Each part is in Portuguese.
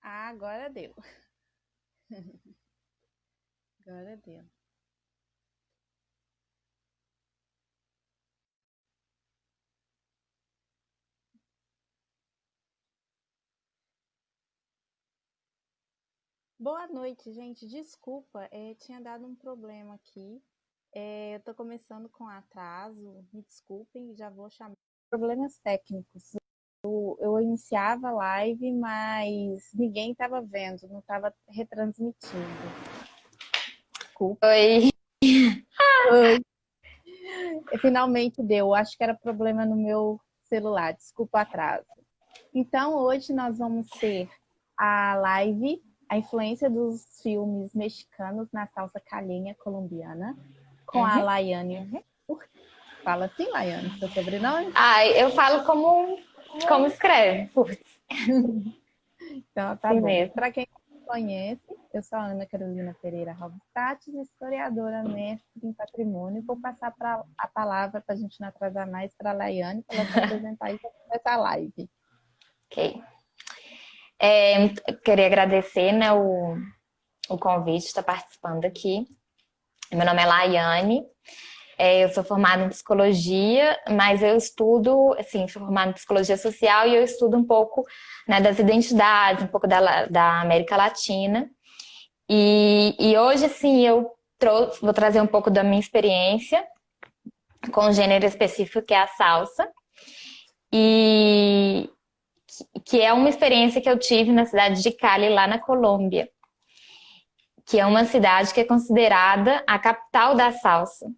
Ah, agora deu. Agora deu. Boa noite, gente. Desculpa, tinha dado um problema aqui. Eu tô começando com atraso. Me desculpem, já vou chamar. Problemas técnicos. Eu iniciava a live, mas ninguém estava vendo, não estava retransmitindo. Desculpa. Oi. Oi. Finalmente deu. Acho que era problema no meu celular. Desculpa o atraso. Então, hoje nós vamos ter a live, a influência dos filmes mexicanos na salsa caleña colombiana, com a Uhum. Laiane. Fala assim, Laiane, seu sobrenome? Ai, eu falo como escreve. Putz, Então, tá assim bom. mesmo. Para quem não me conhece, eu sou a Ana Carolina Pereira Robstadt, historiadora, mestre em patrimônio. Vou passar a palavra para a gente não atrasar mais para a Laiane, para ela se apresentar e começar a live. Ok. Eu queria agradecer, né, o convite de estar participando aqui. Meu nome é Laiane. Eu sou formada em psicologia, mas eu estudo, assim, sou formada em psicologia social e eu estudo um pouco, né, das identidades, um pouco da América Latina. E hoje, assim, vou trazer um pouco da minha experiência com o gênero específico que é a salsa. E que é uma experiência que eu tive na cidade de Cali, lá na Colômbia, que é uma cidade que é considerada a capital da salsa.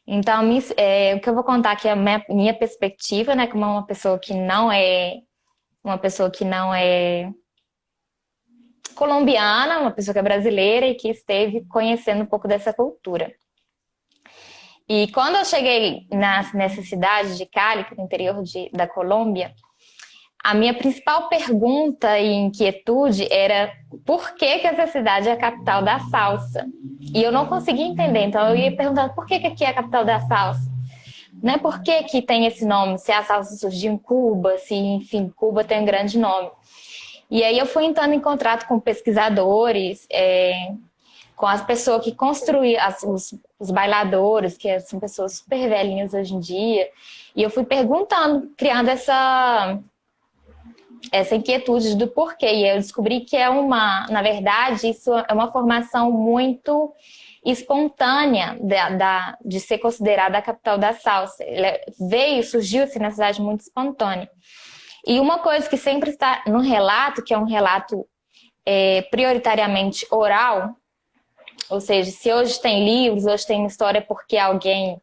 Então, o que eu vou contar aqui é a minha perspectiva, né, como uma pessoa que não é colombiana, uma pessoa que é brasileira e que esteve conhecendo um pouco dessa cultura. E quando eu cheguei nessa cidade de Cali, que é no interior da Colômbia, a minha principal pergunta e inquietude era por que essa cidade é a capital da salsa? E eu não conseguia entender, então eu ia perguntando por que aqui é a capital da salsa? Né? Por que tem esse nome? Se a salsa surgiu em Cuba, se, enfim, Cuba tem um grande nome. E aí eu fui entrando em contato com pesquisadores, com as pessoas que construíam, os bailadores, que são pessoas super velhinhas hoje em dia, e eu fui perguntando, criando essa inquietude do porquê. E eu descobri que na verdade, isso é uma formação muito espontânea de ser considerada a capital da salsa. Surgiu assim, na cidade muito espontânea. E uma coisa que sempre está no relato, que é um relato prioritariamente oral, ou seja, se hoje tem livros, hoje tem uma história porque alguém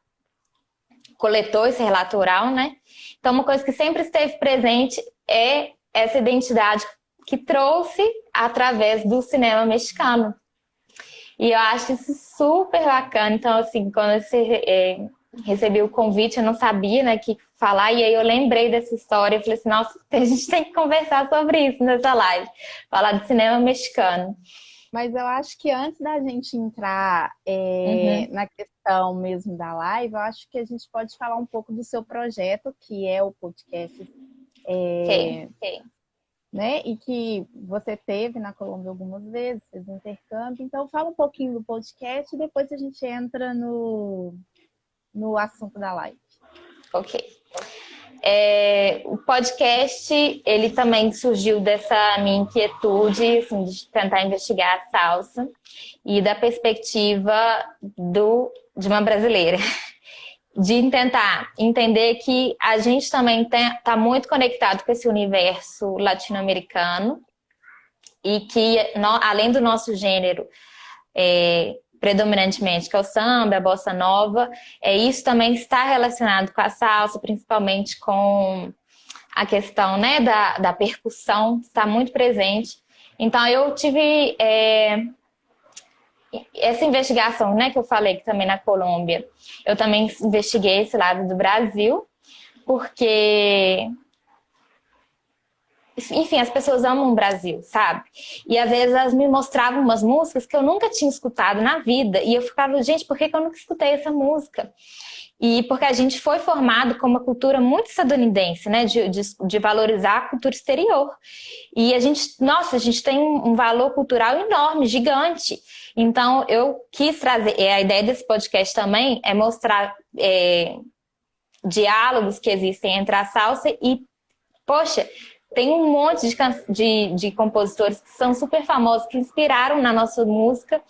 coletou esse relato oral, né? Então, uma coisa que sempre esteve presente é essa identidade que trouxe através do cinema mexicano. E eu acho isso super bacana. Então, assim, quando eu recebi o convite, eu não sabia, né, que falar, e aí eu lembrei dessa história e falei assim, nossa, a gente tem que conversar sobre isso nessa live, falar de cinema mexicano. Mas eu acho que antes da gente entrar Uhum. na questão mesmo da live, eu acho que a gente pode falar um pouco do seu projeto, que é o podcast, Ok. né? E que você teve na Colômbia algumas vezes, fez um intercâmbio. Então, fala um pouquinho do podcast e depois a gente entra no assunto da live. Ok. O podcast, ele também surgiu dessa minha inquietude, assim, de tentar investigar a salsa e da perspectiva de uma brasileira, de tentar entender que a gente também está muito conectado com esse universo latino-americano e que, além do nosso gênero predominantemente, que é o samba, a bossa nova, isso também está relacionado com a salsa, principalmente com a questão, né, da percussão, está muito presente. Então, eu tive essa investigação, né, que eu falei que também na Colômbia, eu também investiguei esse lado do Brasil, porque enfim, as pessoas amam o Brasil, sabe? E às vezes elas me mostravam umas músicas que eu nunca tinha escutado na vida. E eu ficava, gente, por que eu nunca escutei essa música? E porque a gente foi formado com uma cultura muito estadunidense, né? De valorizar a cultura exterior. E a gente, nossa, a gente tem um valor cultural enorme, gigante. Então, eu quis trazer, a ideia desse podcast também é mostrar diálogos que existem entre a salsa e, poxa, tem um monte de compositores que são super famosos, que inspiraram na nossa música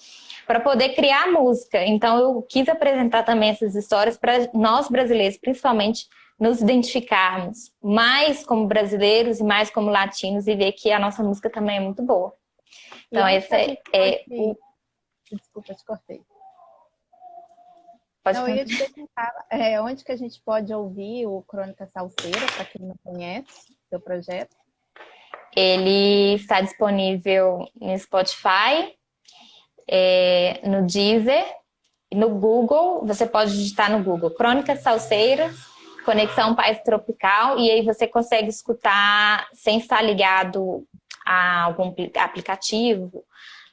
para poder criar música. Então eu quis apresentar também essas histórias para nós brasileiros, principalmente, nos identificarmos mais como brasileiros e mais como latinos e ver que a nossa música também é muito boa. E Então onde que esse a gente é pode... Desculpa, te cortei. pode Não, eu ia te continuar. perguntar onde que a gente pode ouvir o Crônica Salseira, para quem não conhece seu projeto. Ele está disponível no Spotify, no Deezer, no Google. Você pode digitar no Google Crônicas Salseiras, Conexão País Tropical, e aí você consegue escutar sem estar ligado a algum aplicativo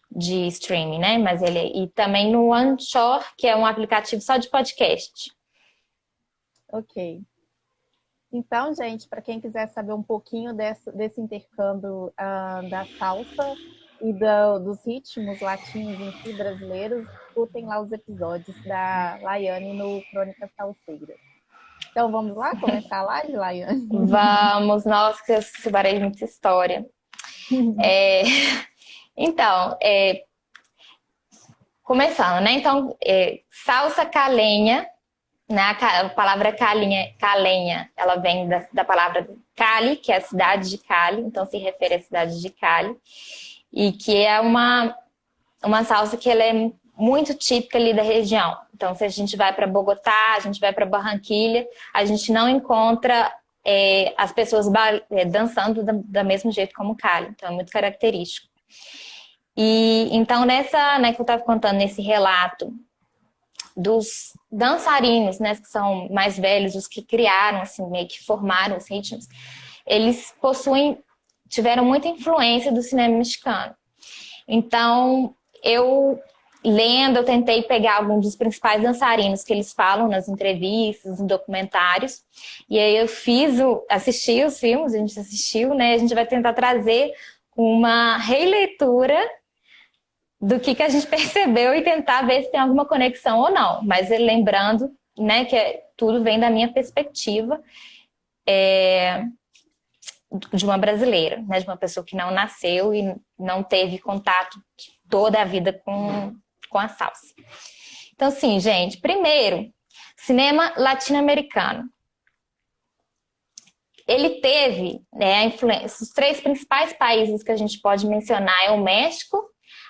de streaming, né? Mas e também no Anchor, que é um aplicativo só de podcast. Ok. Então, gente, para quem quiser saber um pouquinho desse intercâmbio da salsa e dos ritmos latinos em si, brasileiros, escutem lá os episódios da Laiane no Crônica Salseira. Então, vamos lá começar a live, Laiane? Vamos, nossa, que eu separei muita história. Então, começando, né? Então, salsa calenha, né? A palavra calenha, ela vem da palavra Cali, que é a cidade de Cali, então se refere à cidade de Cali, e que é uma salsa que ela é muito típica ali da região. Então, se a gente vai para Bogotá, a gente vai para Barranquilha, a gente não encontra as pessoas dançando da mesmo jeito como Cali. Então, é muito característico. E então, nessa, né, que eu estava contando nesse relato dos dançarinos, né, que são mais velhos, os que criaram, assim, meio que formaram os ritmos, eles tiveram muita influência do cinema mexicano. Então, eu tentei pegar alguns dos principais dançarinos que eles falam nas entrevistas, nos documentários, e aí eu assisti os filmes, a gente assistiu, né, a gente vai tentar trazer uma releitura do que a gente percebeu e tentar ver se tem alguma conexão ou não. Mas lembrando, né, que tudo vem da minha perspectiva de uma brasileira, né, de uma pessoa que não nasceu e não teve contato toda a vida com a salsa. Então, assim, gente, primeiro, cinema latino-americano. Ele teve, né, a influência. Os três principais países que a gente pode mencionar é o México,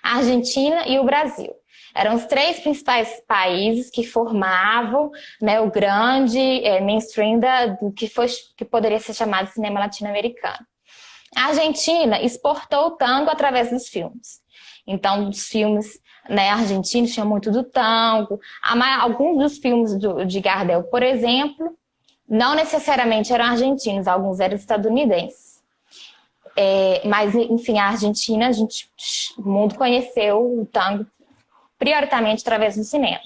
a Argentina e o Brasil. Eram os três principais países que formavam, né, o grande mainstream do que poderia ser chamado de cinema latino-americano. A Argentina exportou o tango através dos filmes. Então, os filmes, né, argentinos tinham muito do tango. Alguns dos filmes de Gardel, por exemplo, não necessariamente eram argentinos, alguns eram estadunidenses. Mas, enfim, a Argentina, o mundo conheceu o tango prioritariamente através do cinema.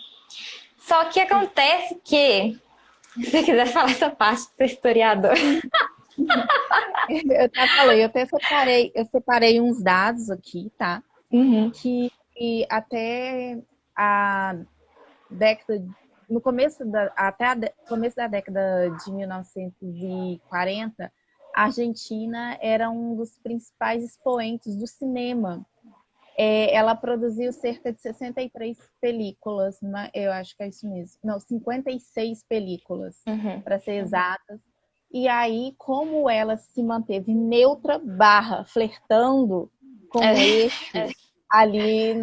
Só que acontece que, se você quiser falar essa parte do historiador. Eu até falei, eu separei uns dados aqui, tá? Uhum. Que até a década, no começo começo da década de 1940, a Argentina era um dos principais expoentes do cinema. Ela produziu cerca de 63 películas, eu acho que é isso mesmo. Não, 56 películas, para ser exatas. E aí, como ela se manteve neutra, flertando com o eixo ali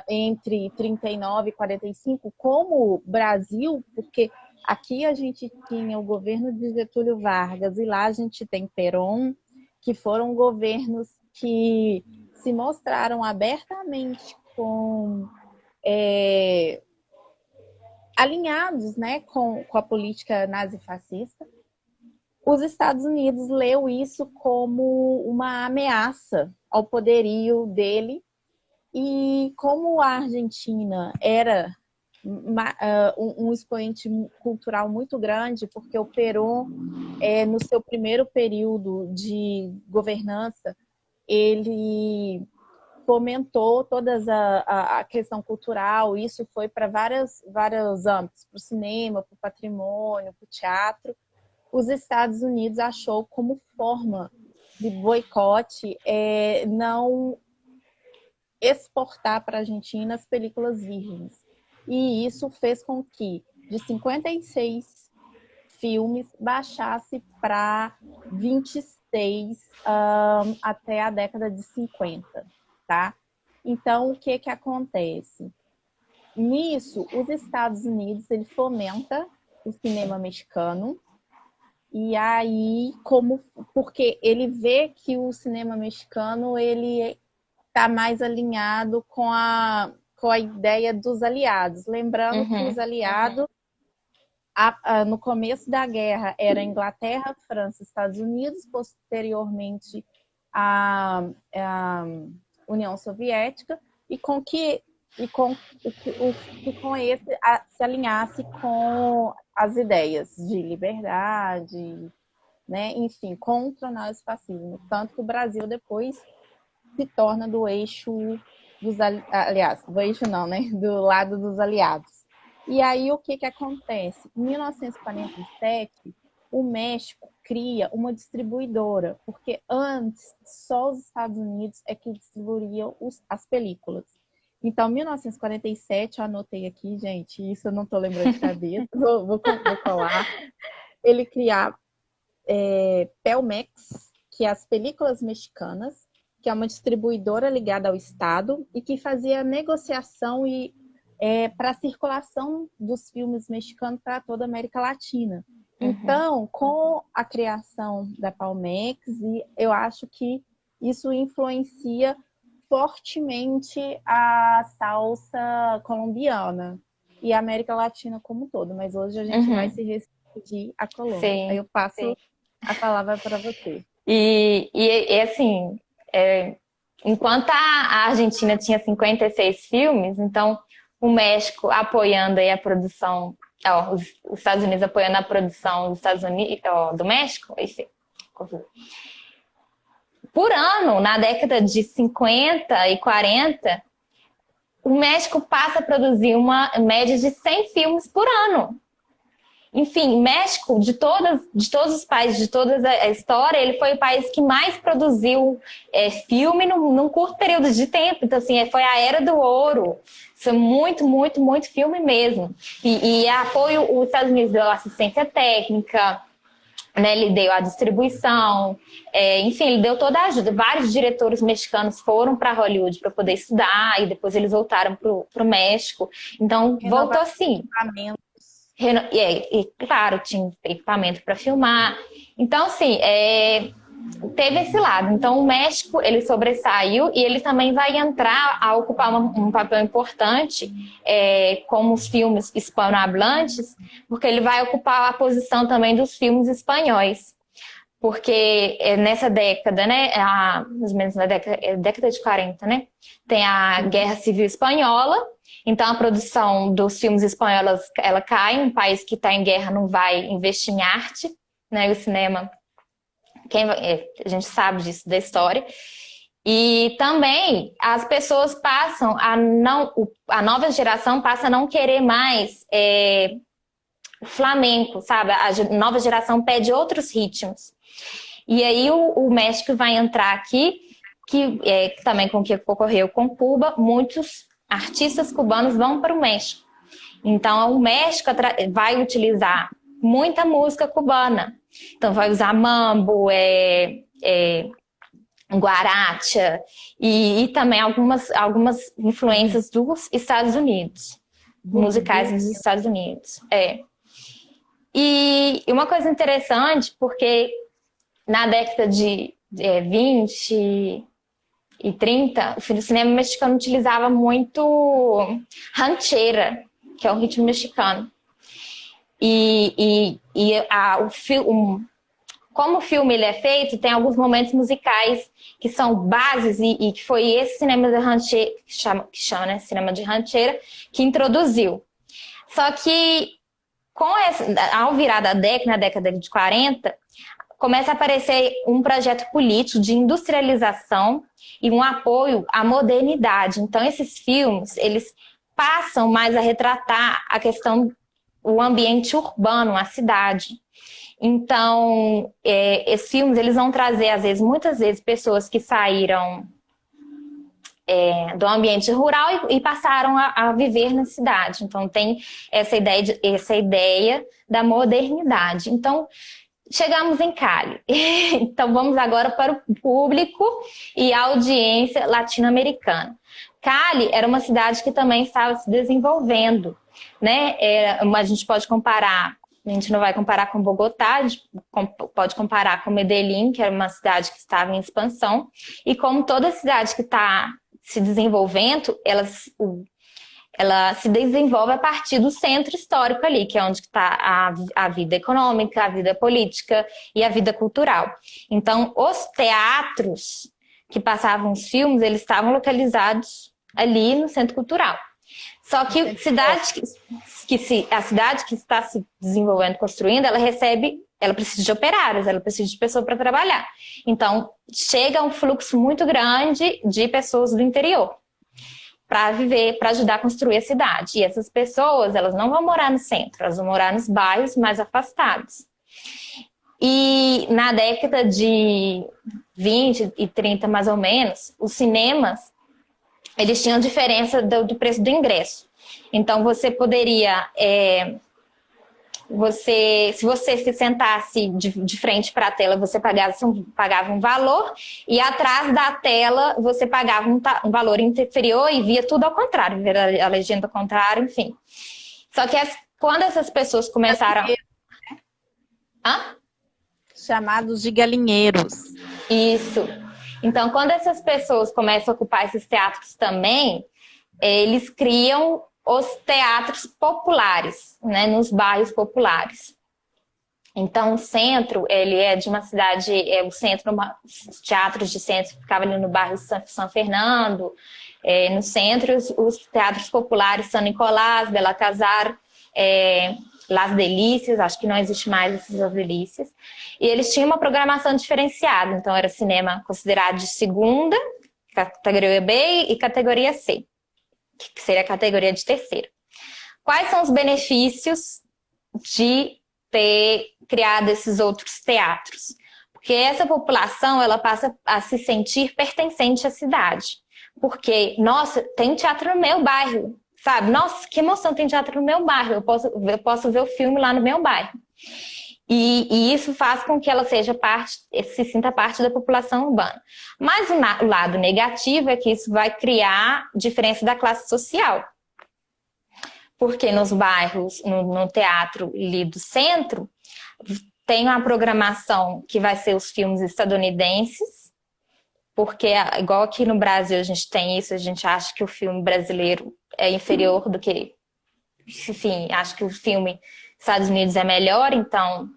entre 39 e 45, como o Brasil, porque aqui a gente tinha o governo de Getúlio Vargas e lá a gente tem Perón, que foram governos que se mostraram abertamente alinhados, né, com a política nazifascista. os Estados Unidos leu isso como uma ameaça ao poderio dele. E como a Argentina era um expoente cultural muito grande, porque o Perón, no seu primeiro período de governança, ele fomentou toda a questão cultural, isso foi para vários âmbitos, para o cinema, para o patrimônio, para o teatro. Os Estados Unidos achou como forma de boicote não exportar para a Argentina as películas virgens. E isso fez com que de 56 filmes baixasse para 26 até a década de 50, tá? Então, o que acontece? Nisso, os Estados Unidos, ele fomenta o cinema mexicano, e aí, porque ele vê que o cinema mexicano, ele está mais alinhado com a ideia dos aliados. Lembrando que os aliados, no começo da guerra, era Inglaterra, França, Estados Unidos, posteriormente a União Soviética, e com esse se alinhasse com as ideias de liberdade, né? Enfim, contra o nazifascismo. Tanto que o Brasil depois se torna do eixo do eixo não, né? Do lado dos aliados. E aí o que acontece? Em 1947, o México cria uma distribuidora, porque antes só os Estados Unidos é que distribuíam as películas. Então, em 1947, eu anotei aqui, gente, isso eu não estou lembrando de cabeça, vou colar. Ele cria Pelmex, que é as películas mexicanas, que é uma distribuidora ligada ao Estado e que fazia negociação para a circulação dos filmes mexicanos para toda a América Latina. Então, com a criação da Palmex, eu acho que isso influencia fortemente a salsa colombiana e a América Latina como um todo. Mas hoje a gente vai se restringir à Colômbia. Sim, aí eu passo a palavra para você. E assim, enquanto a Argentina tinha 56 filmes, então o México apoiando aí a produção, os Estados Unidos apoiando a produção dos Estados Unidos, do México, enfim. Por ano, na década de 50 e 40, o México passa a produzir uma média de 100 filmes por ano. Enfim, México, de todos os países, de toda a história, ele foi o país que mais produziu filme num curto período de tempo. Então, assim, foi a era do ouro. Foi muito, muito, muito filme mesmo. E apoio, os Estados Unidos deu assistência técnica, né, ele deu a distribuição, enfim, ele deu toda a ajuda. Vários diretores mexicanos foram para Hollywood para poder estudar e depois eles voltaram para o México. Então, voltou assim. Claro, tinha equipamento para filmar. Então, assim, teve esse lado. Então, o México, ele sobressaiu e ele também vai entrar a ocupar um papel importante como os filmes hispanohablantes, porque ele vai ocupar a posição também dos filmes espanhóis. Porque nessa década, né, mais ou menos na década de 40, né, tem a Guerra Civil Espanhola. Então, a produção dos filmes espanhóis, ela cai. Um país que está em guerra não vai investir em arte, né? O cinema, a gente sabe disso, da história. E também as pessoas passam a nova geração passa a não querer mais o flamenco, sabe? A nova geração pede outros ritmos. E aí o México vai entrar aqui, que também com o que ocorreu com Cuba, muitos artistas cubanos vão para o México. Então, o México vai utilizar muita música cubana. Então, vai usar mambo, guaracha e também algumas influências dos Estados Unidos, musicais dos Estados Unidos. E uma coisa interessante, porque na década de 20 e 30, o cinema mexicano utilizava muito ranchera, que é um ritmo mexicano. como o filme ele é feito, tem alguns momentos musicais que são bases e que foi esse cinema de rancheira, que chama, né, cinema de rancheira, que introduziu. Só que ao virar da década, na década de 40, começa a aparecer um projeto político de industrialização e um apoio à modernidade. Então, esses filmes, eles passam mais a retratar a questão, o ambiente urbano, a cidade. Então, esses filmes, eles vão trazer, às vezes, muitas vezes, pessoas que saíram do ambiente rural e passaram a viver na cidade. Então, tem essa ideia da modernidade. Então, chegamos em Cali. Então, vamos agora para o público e a audiência latino-americana. Cali era uma cidade que também estava se desenvolvendo, né? A gente pode comparar, a gente não vai comparar com Bogotá, a gente pode comparar com Medellín, que era uma cidade que estava em expansão, e como toda cidade que está se desenvolvendo, ela se desenvolve a partir do centro histórico ali, que é onde está a vida econômica, a vida política e a vida cultural. Então, os teatros que passavam os filmes, eles estavam localizados ali no centro cultural. Só que a cidade que está se desenvolvendo, construindo, ela precisa de operários, ela precisa de pessoas para trabalhar. Então, chega um fluxo muito grande de pessoas do interior para viver, para ajudar a construir a cidade. E essas pessoas, elas não vão morar no centro, elas vão morar nos bairros mais afastados. E na década de 20 e 30, mais ou menos, os cinemas, eles tinham diferença do preço do ingresso. Então, você poderia... se você se sentasse de frente para a tela, você pagava um valor, e atrás da tela você pagava um valor inferior e via tudo ao contrário, via a legenda ao contrário, enfim. Só que quando essas pessoas começaram... Chamados de galinheiros. Isso. Então, quando essas pessoas começam a ocupar esses teatros também, eles criam os teatros populares, né, nos bairros populares. Então, o centro, ele é de uma cidade, os teatros de centro ficavam ali no bairro São Fernando, no centro, os teatros populares São Nicolás, Bela Casar, Las Delícias, acho que não existe mais essas Las Delícias, e eles tinham uma programação diferenciada, então era cinema considerado de segunda, categoria B e categoria C, que seria a categoria de terceira. Quais são os benefícios de ter criado esses outros teatros? Porque essa população, ela passa a se sentir pertencente à cidade. Porque, nossa, tem teatro no meu bairro, sabe? Nossa, que emoção, tem teatro no meu bairro, eu posso ver o filme lá no meu bairro. E isso faz com que ela se sinta parte da população urbana. Mas o lado negativo é que isso vai criar diferença da classe social. Porque nos bairros, no teatro ali do centro, tem uma programação que vai ser os filmes estadunidenses, porque igual aqui no Brasil a gente tem isso, a gente acha que o filme brasileiro é inferior do que... Enfim, acho que o filme Estados Unidos é melhor, então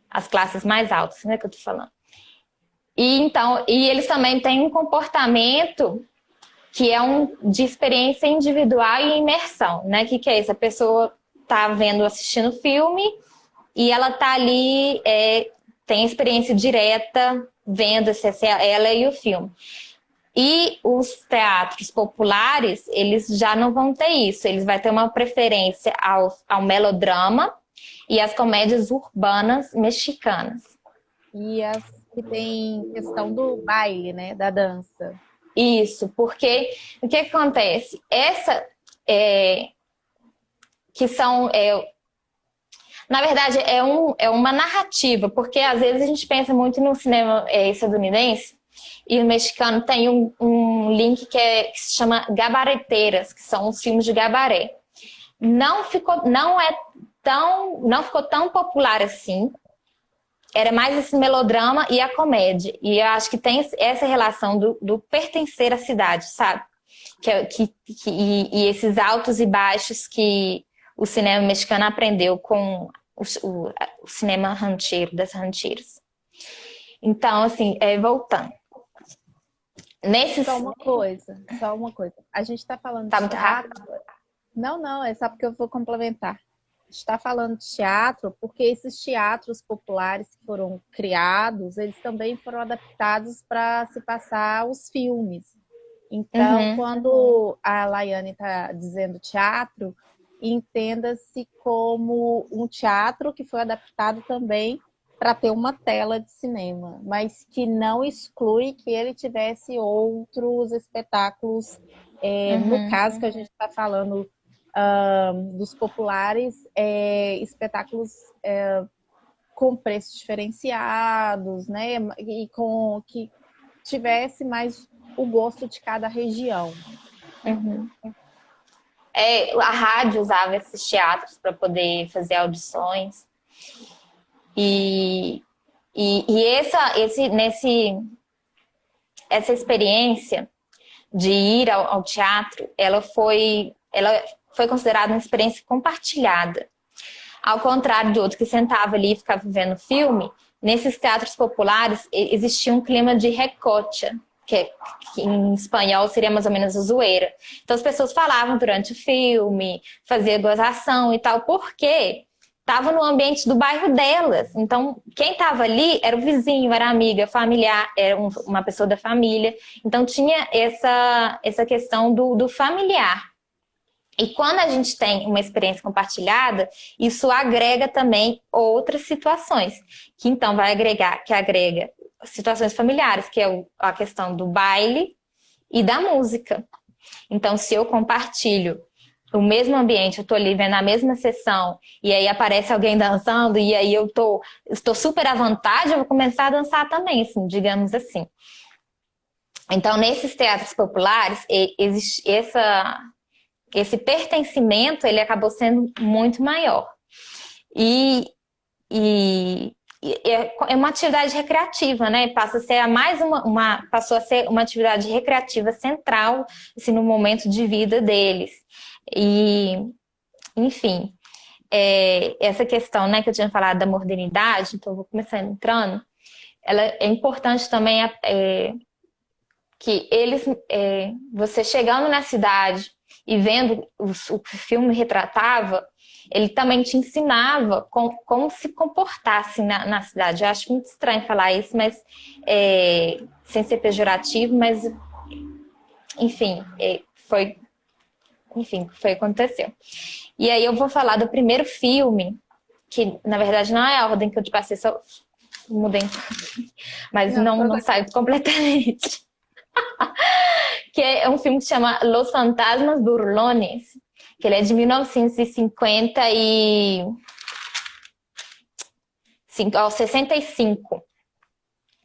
as classes mais altas, né, que eu tô falando. E eles também têm um comportamento que é de experiência individual e imersão, né? O que é isso? A pessoa tá assistindo o filme e ela tá ali, tem experiência direta vendo ela e o filme. E os teatros populares, eles já não vão ter isso. Eles vão ter uma preferência ao melodrama e às comédias urbanas mexicanas. E as que tem questão do baile, né? Da dança. Isso, porque o que acontece? Que são... na verdade, é uma narrativa, porque às vezes a gente pensa muito no cinema estadunidense, e o mexicano tem um link que se chama gabareteiras, que são os filmes de gabaré. Não ficou tão popular assim. Era mais esse melodrama e a comédia. E eu acho que tem essa relação do pertencer à cidade, sabe? E esses altos e baixos que o cinema mexicano aprendeu com o cinema rancheiro, das rancheiras. Então, assim, voltando. Nesses... Só uma coisa. A gente está falando Tá de muito rápido? teatro. Não, não, é só porque eu vou complementar. Está falando de teatro porque esses teatros populares que foram criados, eles também foram adaptados para se passar os filmes. Então, Uhum, quando a Laiane está dizendo teatro, entenda-se como um teatro que foi adaptado também para ter uma tela de cinema, mas que não exclui que ele tivesse outros espetáculos. No uhum, caso que a gente está falando dos populares, espetáculos com preços diferenciados, né? E com que tivesse mais o gosto de cada região. uhum. A rádio usava esses teatros para poder fazer audições. E, essa experiência de ir ao teatro, ela foi considerada uma experiência compartilhada. Ao contrário de outro que sentava ali e ficava vendo filme, nesses teatros populares existia um clima de recocha, que em espanhol seria mais ou menos a zoeira. Então as pessoas falavam durante o filme, fazia gozação e tal, porque estava no ambiente do bairro delas. Então quem estava ali era o vizinho, era amiga, familiar, era uma pessoa da família. Então tinha essa questão do familiar. E quando a gente tem uma experiência compartilhada, isso agrega também outras situações, que então vai agregar, que agrega situações familiares, que é a questão do baile e da música. Então, se eu compartilho o mesmo ambiente, eu estou ali vendo a mesma sessão, e aí aparece alguém dançando, e aí estou super à vontade, eu vou começar a dançar também, assim, digamos assim. Então, nesses teatros populares, existe esse pertencimento, ele acabou sendo muito maior. E, é uma atividade recreativa, né? Passa a ser passou a ser uma atividade recreativa central, assim, no momento de vida deles. E, enfim, essa questão, né, que eu tinha falado da modernidade, então eu vou começar entrando, ela é importante também que você chegando na cidade e vendo o que o filme retratava, ele também te ensinava como se comportasse na cidade. Eu acho muito estranho falar isso, mas sem ser pejorativo, mas enfim, foi o que aconteceu. E aí eu vou falar do primeiro filme, que na verdade não é a ordem que eu te passei, só mudei, mas Não, não saiu completamente. Que é um filme que se chama Los Fantasmas Burlones, que ele é de 1965.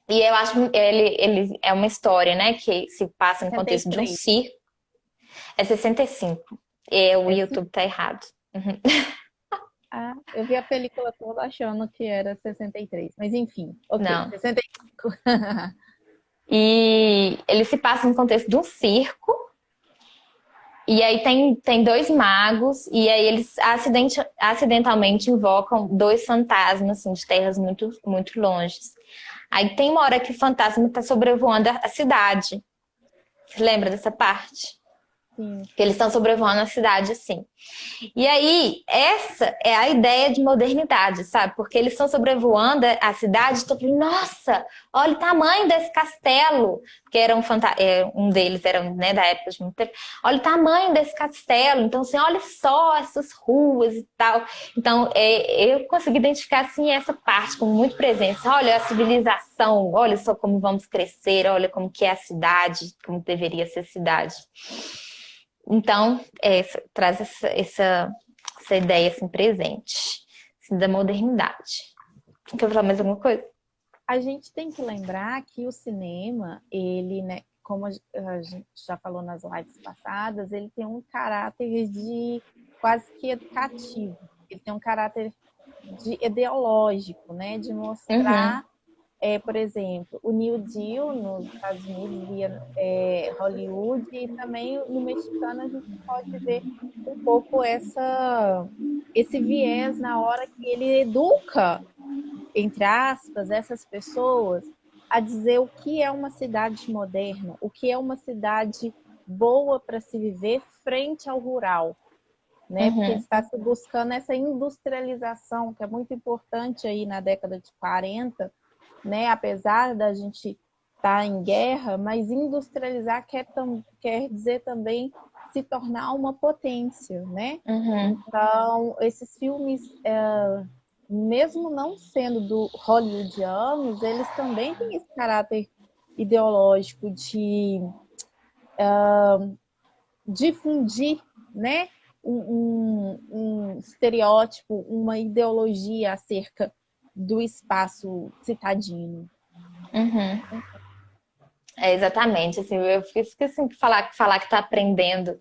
E eu acho ele é uma história, né, que se passa no contexto de um 63. circo. É 65. O YouTube tá errado. Uhum. Ah, eu vi a película toda achando que era 63, mas enfim, ok, Não. 65. E ele se passa no contexto de um circo. E aí tem dois magos, e aí eles acidentalmente invocam dois fantasmas, assim, de terras muito, muito longes. Aí tem uma hora que o fantasma está sobrevoando a cidade. Você lembra dessa parte? Sim. Que eles estão sobrevoando a cidade, assim. E aí, essa é a ideia de modernidade, sabe? Porque eles estão sobrevoando a cidade, estou falando, nossa, olha o tamanho desse castelo, que era um deles era, né, da época de muito tempo. Olha o tamanho desse castelo, então assim, olha só essas ruas e tal. Então, eu consegui identificar assim essa parte com muito presença. Olha a civilização, olha só como vamos crescer, olha como que é a cidade, como deveria ser a cidade. Então, traz essa ideia assim, presente, assim, da modernidade. Quer falar mais alguma coisa? A gente tem que lembrar que o cinema, ele, né, como a gente já falou nas lives passadas, ele tem um caráter de quase que educativo. Ele tem um caráter ideológico, né, de Uhum. mostrar, por exemplo, o New Deal nos Estados Unidos via Hollywood, e também no mexicano a gente pode ver um pouco esse viés na hora que ele educa, entre aspas, essas pessoas a dizer o que é uma cidade moderna, o que é uma cidade boa para se viver frente ao rural, né? Porque Uhum. está se buscando essa industrialização, que é muito importante aí na década de 40, né? Apesar da gente estar em guerra, mas industrializar quer dizer também se tornar uma potência, né? Uhum. Então, esses filmes, mesmo não sendo do hollywoodianos, eles também têm esse caráter ideológico de difundir, né, um estereótipo, uma ideologia acerca do espaço citadino. Uhum. É exatamente, assim, eu fico assim, falar que tá aprendendo.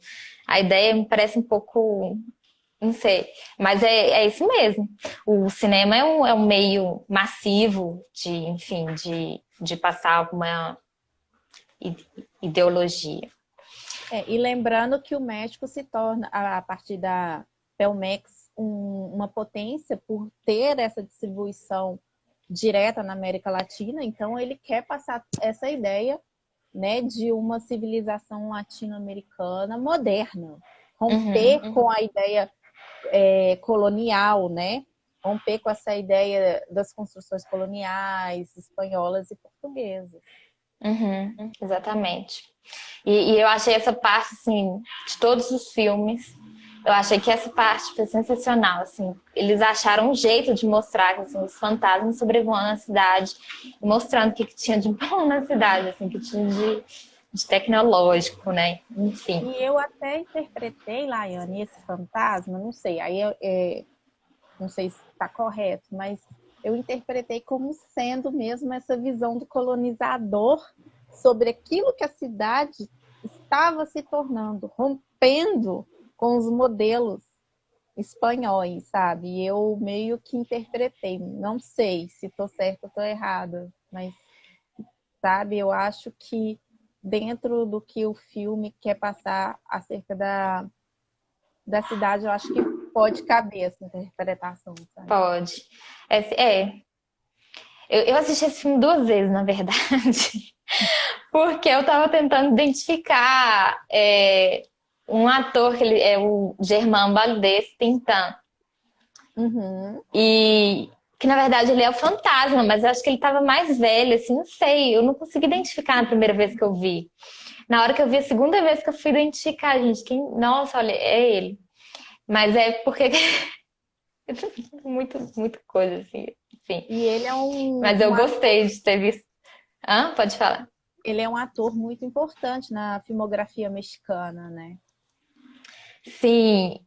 A ideia me parece um pouco, não sei, mas é isso mesmo. O cinema é um meio massivo de, enfim, de passar alguma ideologia. E lembrando que o México se torna, a partir da Pelmex, uma potência por ter essa distribuição direta na América Latina, então ele quer passar essa ideia, né, de uma civilização latino-americana moderna, romper com a ideia colonial, né? Romper com essa ideia das construções coloniais, espanholas e portuguesas. Uhum, exatamente. E eu achei essa parte, assim, de todos os filmes, eu achei que essa parte foi sensacional, assim. Eles acharam um jeito de mostrar que, assim, os fantasmas sobrevoando a cidade, mostrando o que tinha de bom na cidade, assim, que tinha de tecnológico, né? Enfim. E eu até interpretei, Laiane, esse fantasma, não sei, não sei se está correto, mas eu interpretei como sendo mesmo essa visão do colonizador sobre aquilo que a cidade estava se tornando, rompendo com os modelos espanhóis, sabe? E eu meio que interpretei, não sei se estou certa ou estou errada, mas, sabe, eu acho que dentro do que o filme quer passar acerca da cidade, eu acho que pode caber essa interpretação, sabe? Pode. Eu assisti esse filme duas vezes, na verdade, porque eu tava tentando identificar um ator, que ele é o Germán Valdez Tintã. Uhum. E que na verdade ele é o fantasma, mas eu acho que ele tava mais velho, assim, não sei, eu não consegui identificar na primeira vez que eu vi. Na hora que eu vi a segunda vez que eu fui identificar, gente, nossa, olha, é ele. Mas é porque muita coisa assim, enfim. E ele é Mas eu gostei de ter visto. Ah, pode falar. ele é um ator muito importante na filmografia mexicana, né? Sim,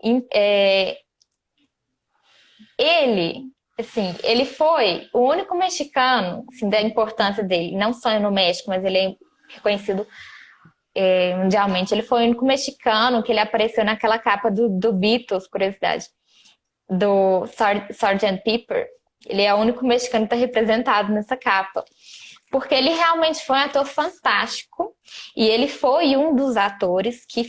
ele, assim, ele foi o único mexicano, assim, da importância dele, não só no México, mas ele é reconhecido mundialmente. Ele foi o único mexicano que ele apareceu naquela capa do Beatles, curiosidade, do Sgt. Pepper. Ele é o único mexicano que está representado nessa capa. Porque ele realmente foi um ator fantástico e ele foi um dos atores que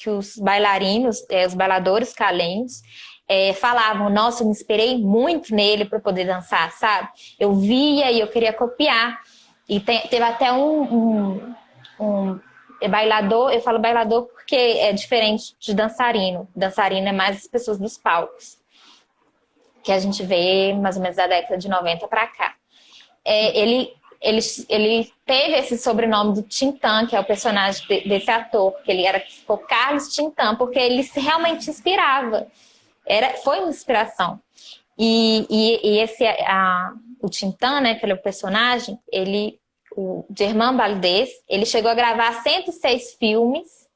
os bailarinos, os bailadores caleños, falavam, nossa, eu me inspirei muito nele para poder dançar, sabe? Eu via e eu queria copiar. E teve até um bailador, eu falo bailador porque é diferente de dançarino. Dançarino é mais as pessoas dos palcos, que a gente vê mais ou menos da década de 90 para cá. Ele teve esse sobrenome do Tintã, que é o personagem desse ator, que ele ficou Carlos Tintã, porque ele realmente inspirava. Foi uma inspiração. E o Tintã, né, que ele é o personagem, o Germán Valdez, ele chegou a gravar 106 filmes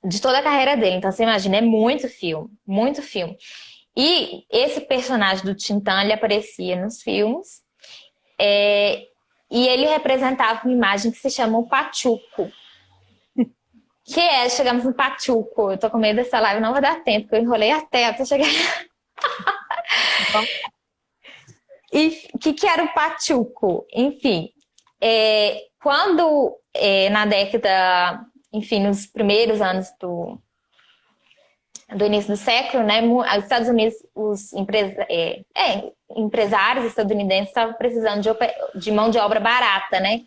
de toda a carreira dele. Então, você imagina, é muito filme, muito filme. E esse personagem do Tintã, ele aparecia nos filmes, e ele representava uma imagem que se chama o Pachuco. Chegamos no Pachuco. Eu tô com medo dessa live, não vai dar tempo, porque eu enrolei até chegar. E o que era o Pachuco? Enfim, quando na década, enfim, nos primeiros anos do início do século, né, os Estados Unidos, empresários estadunidenses estavam precisando de mão de obra barata, né?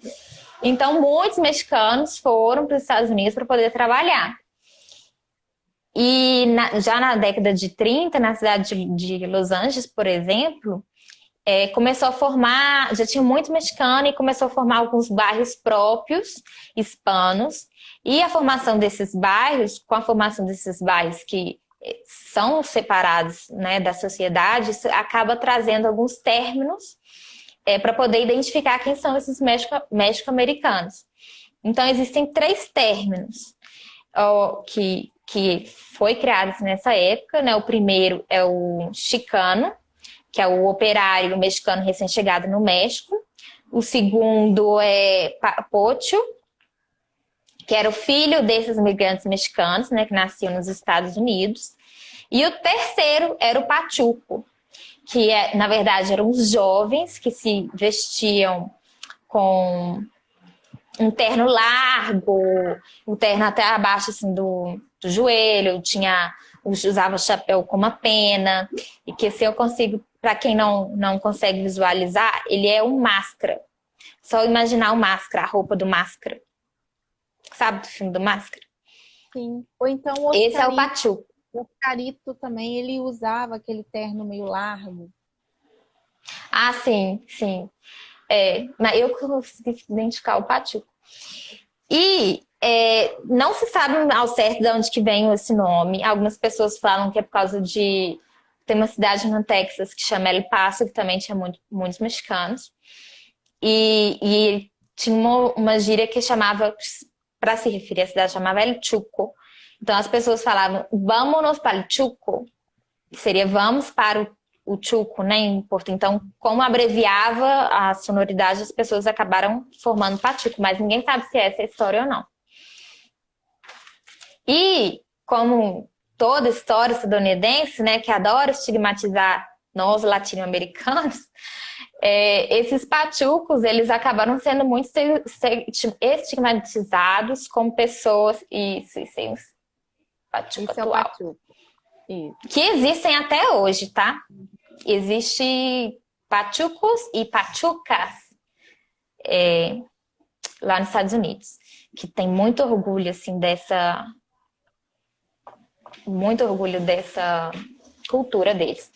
Então, muitos mexicanos foram para os Estados Unidos para poder trabalhar. E já na década de 30, na cidade de Los Angeles, por exemplo, começou a formar, já tinha muito mexicano e começou a formar alguns bairros próprios, hispanos. E a formação desses bairros, com a formação desses bairros que são separados, né, da sociedade, isso acaba trazendo alguns términos para poder identificar quem são esses mexico-americanos. Então, existem 3 términos que foi criados nessa época, né? O primeiro é o chicano, que é o operário mexicano recém-chegado no México. O segundo é pocho, que era o filho desses migrantes mexicanos, né, que nasciam nos Estados Unidos. E o terceiro era o pachuco, que na verdade eram os jovens que se vestiam com um terno largo, um terno até abaixo assim, do joelho, usava chapéu com uma pena, e que se eu consigo, para quem não consegue visualizar, ele é um máscara. Só imaginar o máscara, a roupa do máscara. Sabe do filme do Máscara? Sim. Ou então o Esse é o Oscarito. pachuco. O Oscarito também, ele usava aquele terno meio largo. Ah, sim, sim. Mas eu consegui identificar o pachuco. E não se sabe ao certo de onde que vem esse nome. Algumas pessoas falam que é por causa de... Tem uma cidade no Texas que chama El Paso, que também tinha muitos mexicanos. E tinha uma gíria que chamava, para se referir à cidade, chamava El Chuco. Então as pessoas falavam, vámonos para el Chuco, que seria vamos para o Chuco, né, em Porto. Então, como abreviava a sonoridade, as pessoas acabaram formando Pachuco, mas ninguém sabe se essa é a história ou não. E, como toda história estadunidense, né, que adora estigmatizar nós latino-americanos, esses pachucos, eles acabaram sendo muito estigmatizados como pessoas... Isso, pachuco Esse é o atual. pachuco. Isso. Que existem até hoje, tá? Existe pachucos e pachucas lá nos Estados Unidos, que tem muito orgulho, assim, muito orgulho dessa cultura deles.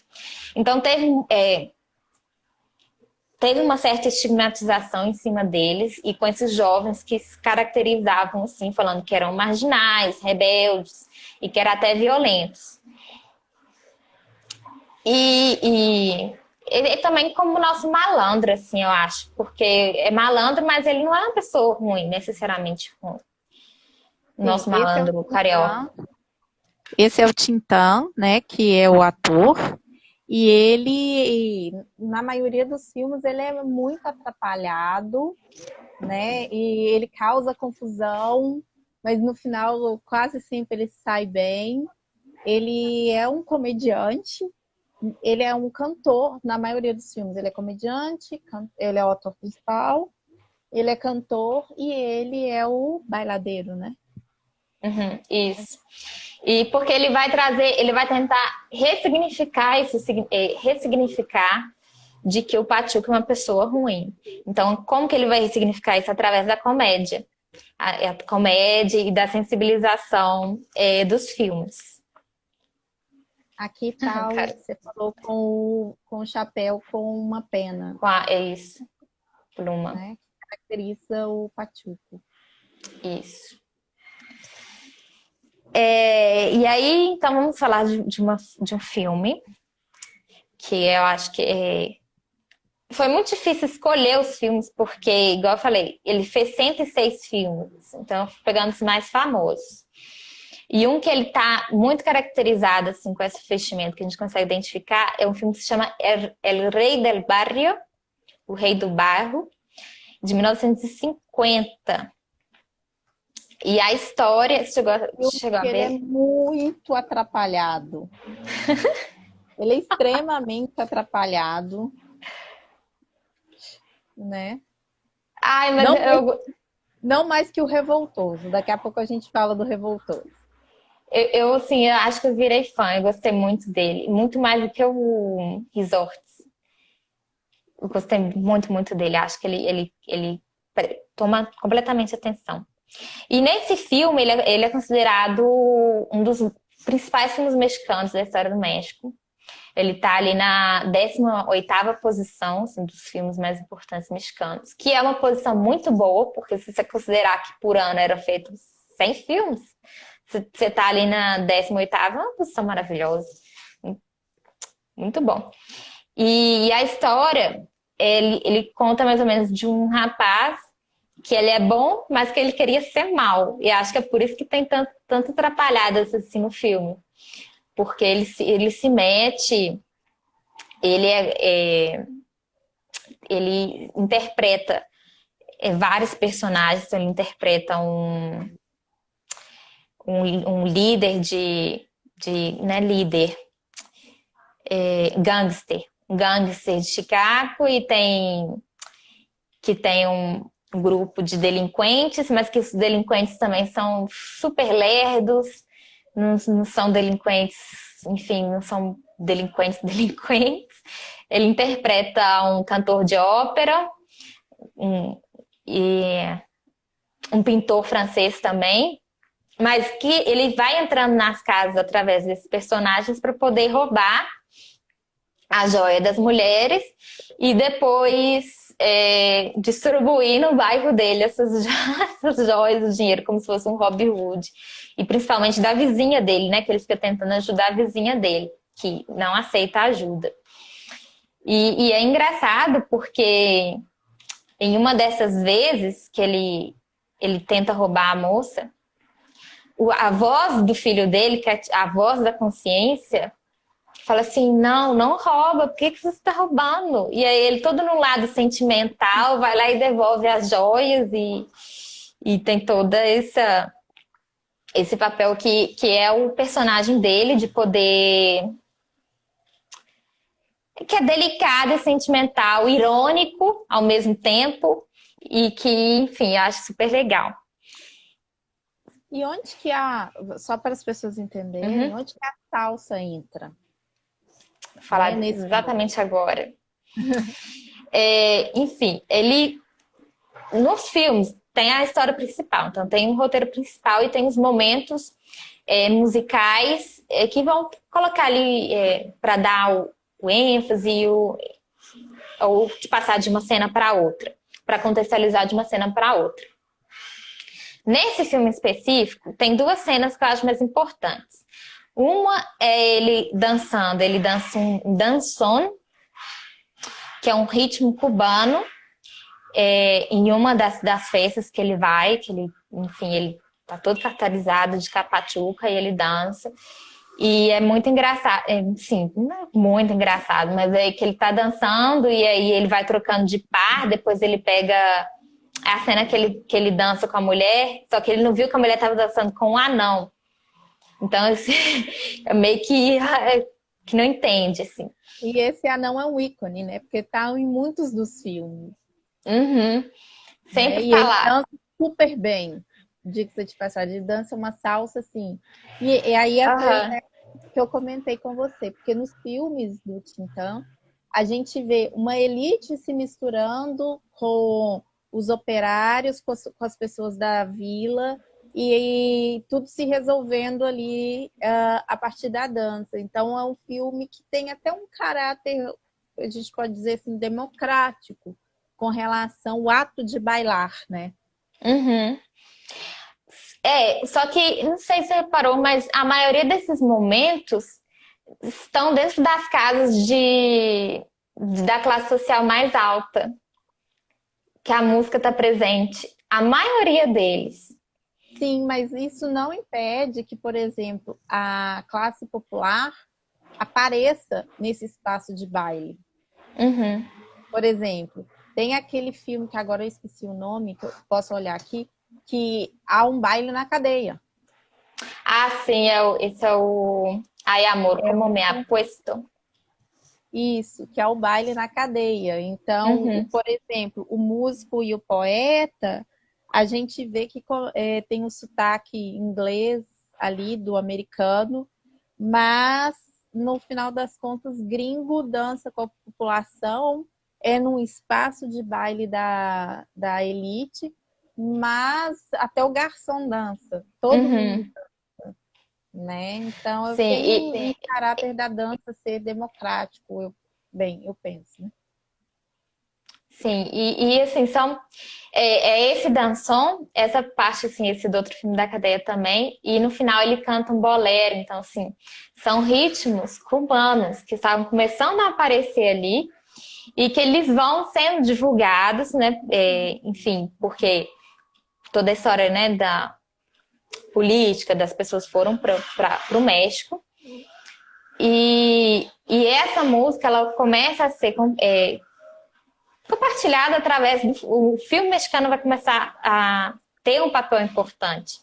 Então, teve uma certa estigmatização em cima deles e com esses jovens que se caracterizavam assim, falando que eram marginais, rebeldes e que eram até violentos. E ele também como nosso malandro, assim, eu acho, porque é malandro, mas ele não é uma pessoa ruim, necessariamente ruim. Nosso malandro carioca. Esse é o Tintã, né, que é o ator. E ele, na maioria dos filmes, ele é muito atrapalhado, né? E ele causa confusão, mas no final quase sempre ele sai bem. Ele é um comediante, ele é um cantor, na maioria dos filmes. Ele é comediante, ele é o ator principal, ele é cantor e ele é o bailadeiro, né? Uhum, isso. E porque ele vai tentar ressignificar de que o Pachuca é uma pessoa ruim. Então, como que ele vai ressignificar isso? Através da comédia. A comédia e da sensibilização dos filmes. Aqui tá, você falou com o chapéu com uma pena. É isso, pluma. Né? Que caracteriza o Pachuco. Isso. E aí, então, vamos falar de um filme que eu acho que foi muito difícil escolher os filmes, porque, igual eu falei, ele fez 106 filmes, então eu fui pegando os mais famosos. E um que ele tá muito caracterizado, assim, com esse vestimento que a gente consegue identificar, é um filme que se chama El Rey del Barrio, O Rei do Bairro, de 1950. E a história, chegou a ver? Ele é muito atrapalhado. Ele é extremamente atrapalhado, né? Ai, mas não mais que o Revoltoso. Daqui a pouco a gente fala do Revoltoso. Assim, eu acho que eu virei fã, eu gostei muito dele. Muito mais do que o Resorts. Eu gostei muito, muito dele. Acho que ele toma completamente atenção. E nesse filme, ele é considerado um dos principais filmes mexicanos da história do México. Ele tá ali na 18ª posição, assim, dos filmes mais importantes mexicanos, que é uma posição muito boa, porque se você considerar que por ano eram feitos 100 filmes, você tá ali na 18ª, é uma posição maravilhosa. Muito bom. E a história, ele conta mais ou menos de um rapaz que ele é bom, mas que ele queria ser mal. E acho que é por isso que tem tanto atrapalhadas assim no filme. Porque ele se mete, ele ele interpreta vários personagens, então ele interpreta um líder não é líder, gangster. Um gangster de Chicago e tem um grupo de delinquentes, mas que os delinquentes também são super lerdos, não são delinquentes, enfim, não são delinquentes delinquentes. Ele interpreta um cantor de ópera e um pintor francês também, mas que ele vai entrando nas casas através desses personagens para poder roubar a joia das mulheres e depois distribuir no bairro dele essas joias, o dinheiro, como se fosse um Robin Hood. E principalmente da vizinha dele, né? Que ele fica tentando ajudar a vizinha dele, que não aceita ajuda. E é engraçado porque em uma dessas vezes que ele tenta roubar a moça, a voz do filho dele, que é a voz da consciência, fala assim, não rouba, por que você está roubando? E aí ele todo no lado sentimental, vai lá e devolve as joias e tem toda esse papel que é o personagem dele de poder... que é delicado e sentimental, irônico ao mesmo tempo e que, enfim, eu acho super legal. E onde que só para as pessoas entenderem, onde que a salsa entra? Vou falar Nesse exatamente agora. Enfim, nos filmes tem a história principal, então tem um roteiro principal e tem os momentos musicais que vão colocar ali para dar o ênfase ou de passar de uma cena para outra, para contextualizar de uma cena para outra. Nesse filme específico, tem duas cenas que eu acho mais importantes. Uma é ele dançando, ele dança um dançon, que é um ritmo cubano, em uma das festas que ele vai, que ele, enfim, ele tá todo caracterizado de capachuca e ele dança. E é muito engraçado, sim, não é muito engraçado, mas é que ele tá dançando e aí ele vai trocando de par, depois ele pega a cena que ele dança com a mulher, só que ele não viu que a mulher tava dançando com um anão. Então, assim, é meio que não entende, assim. E esse anão é um ícone, né? Porque tá em muitos dos filmes. Uhum. Né? Sempre E tá ele lá. dança super bem. Diga-se de passagem, ele dança uma salsa assim. E aí foi Uhum. que eu comentei com você, porque nos filmes do Tintã, a gente vê uma elite se misturando com os operários, com as pessoas da vila, e tudo se resolvendo ali a partir da dança. Então é um filme que tem até um caráter, a gente pode dizer assim, democrático, com relação ao ato de bailar, né? Uhum. Só que, não sei se você reparou, mas a maioria desses momentos estão dentro das casas da classe social mais alta, que a música está presente. A maioria deles. Sim, mas isso não impede que, por exemplo, a classe popular apareça nesse espaço de baile. Uhum. Por exemplo, tem aquele filme que agora eu esqueci o nome, que eu posso olhar aqui, que há um baile na cadeia. Ah, sim, esse é o Ai, amor, como me ha puesto. Isso, que é o baile na cadeia. Então, Uhum. por exemplo, o músico e o poeta, a gente vê que tem o sotaque inglês, ali do americano, mas no final das contas, gringo dança com a população, é num espaço de baile da elite, mas até o garçom dança, todo mundo, Uhum. né? Então, Sim, tem um caráter da dança ser democrático, eu penso, né? sim, assim, é esse dançom, essa parte, assim, esse do outro filme da cadeia também, e no final ele canta um bolero, então, assim, são ritmos cubanos que estavam começando a aparecer ali e que eles vão sendo divulgados, né, enfim, porque toda a história, né, da política, das pessoas foram para o México, e essa música, ela começa a ser compartilhada através do o filme mexicano vai começar a ter um papel importante.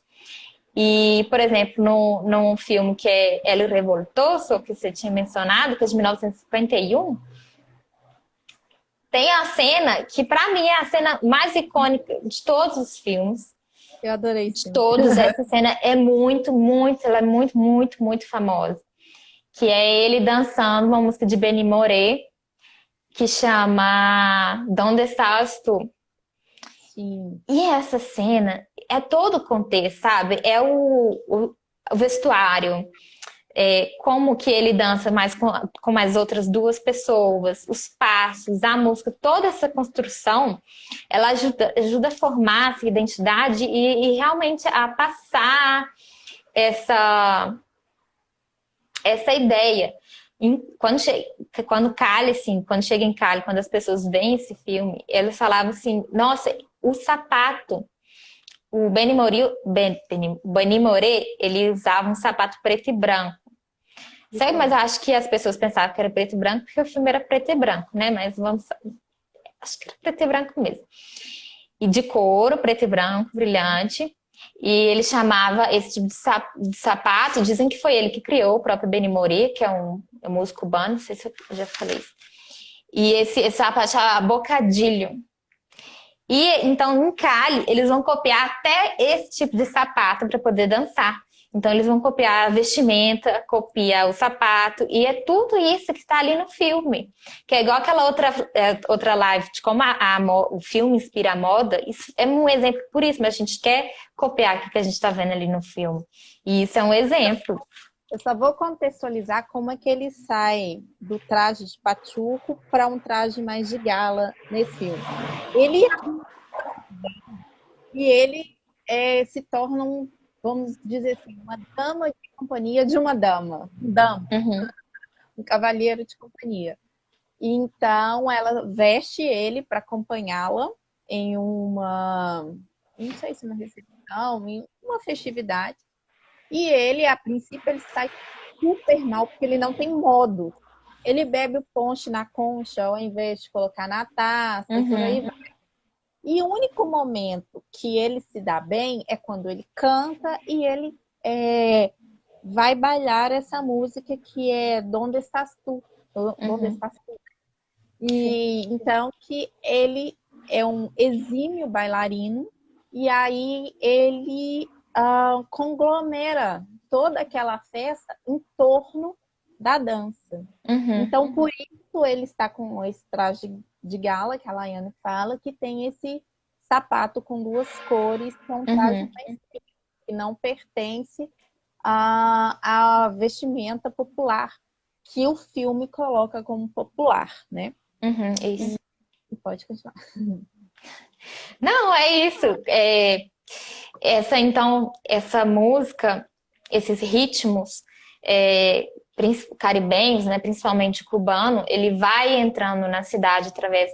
E, por exemplo, num filme que é El Revoltoso, que você tinha mencionado, que é de 1951, tem a cena que, para mim, é a cena mais icônica de todos os filmes. Eu adorei esse De filme. todos, essa cena é ela é muito, muito, muito famosa. Que é ele dançando uma música de Benny Moré, que chama Donde Estás Tu? Sim. E essa cena é todo o contexto, sabe? É o vestuário, como que ele dança mais com as outras duas pessoas, os passos, a música, toda essa construção, ela ajuda a formar essa identidade e realmente a passar essa, essa ideia. Quando Cali, assim, quando chega em Cali, quando as pessoas veem esse filme, elas falavam assim, nossa, o sapato. O Benny Moré, ele usava um sapato preto e branco. Sei, mas eu acho que as pessoas pensavam que era preto e branco porque o filme era preto e branco, né? Mas acho que era preto e branco mesmo. E de couro, preto e branco, brilhante. E ele chamava esse tipo de sapato, dizem que foi ele que criou, o próprio Benny Moré, que é um músico cubano, não sei se eu já falei isso. E esse sapato chama bocadilho. E então, em Cali, eles vão copiar até esse tipo de sapato para poder dançar. Então, eles vão copiar a vestimenta, copia o sapato, e é tudo isso que está ali no filme. Que é igual aquela outra live de como o filme inspira a moda. Isso é um exemplo por isso, mas a gente quer copiar o que a gente está vendo ali no filme. E isso é um exemplo. Eu só vou contextualizar como é que ele sai do traje de pachurro para um traje mais de gala nesse filme. Ele e ele se torna vamos dizer assim, uma dama de companhia de uma dama, Uhum. um cavalheiro de companhia. E então ela veste ele para acompanhá-la em não sei se uma recepção, em uma festividade. E ele, a princípio, ele sai super mal porque ele não tem modo. Ele bebe o ponche na concha ao invés de colocar na taça e por aí Uhum. vai. E o único momento que ele se dá bem é quando ele canta e ele vai bailar essa música que é Donde Estás Tu? Donde Uhum. Estás Tu? E então que ele é um exímio bailarino e aí ele conglomera toda aquela festa em torno da dança. Uhum. Então, por isso ele está com esse traje de gala, que a Laiane fala, que tem esse sapato com duas cores, que é um traje Uhum. mais simples, que não pertence à vestimenta popular, que o filme coloca como popular, né? Uhum. Isso. E pode continuar. Não, é isso. Essa música, esses ritmos caribenhos, né, principalmente cubano, ele vai entrando na cidade através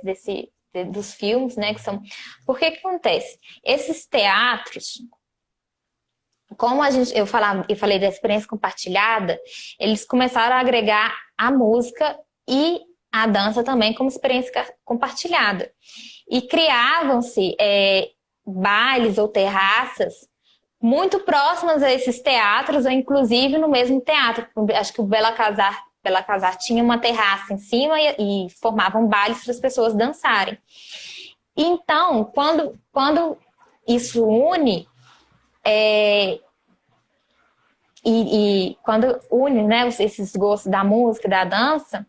dos filmes, né, que são... Por que acontece? Esses teatros, como eu falei da experiência compartilhada, eles começaram a agregar a música e a dança também como experiência compartilhada. E criavam-se bailes ou terraças muito próximas a esses teatros, ou inclusive no mesmo teatro. Acho que o Bela Casar tinha uma terraça em cima e formavam bailes para as pessoas dançarem. Então, quando isso une, e quando une, né, esses gostos da música, da dança,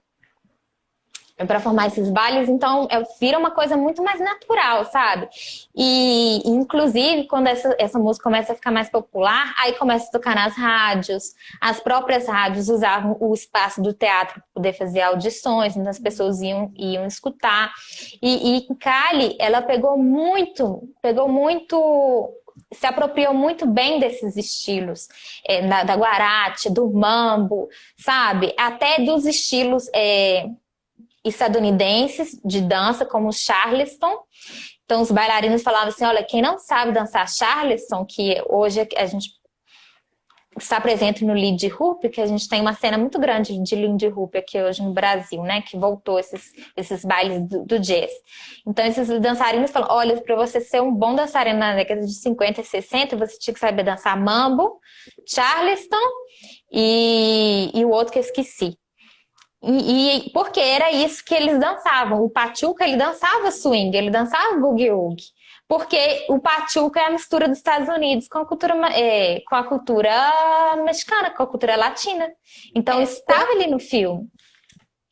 para formar esses bailes, então vira uma coisa muito mais natural, sabe? E inclusive quando essa música começa a ficar mais popular, aí começa a tocar nas rádios. As próprias rádios usavam o espaço do teatro para poder fazer audições, então as pessoas iam escutar. E Cali, ela pegou muito, se apropriou muito bem desses estilos, da guaracha, do mambo, sabe? Até dos estilos estadunidenses de dança, como o Charleston. Então, os bailarinos falavam assim, olha, quem não sabe dançar Charleston, que hoje a gente está presente no Lindy Hop, que a gente tem uma cena muito grande de Lindy Hop aqui hoje no Brasil, né? Que voltou esses bailes do jazz. Então, esses dançarinos falam, olha, para você ser um bom dançarino na década de 50 e 60, você tinha que saber dançar mambo, Charleston e o outro que eu esqueci. E porque era isso que eles dançavam. O pachuca, ele dançava swing, ele dançava boogie-woogie. Porque o pachuca é a mistura dos Estados Unidos com a cultura mexicana, com a cultura latina. Então, estava ali no filme.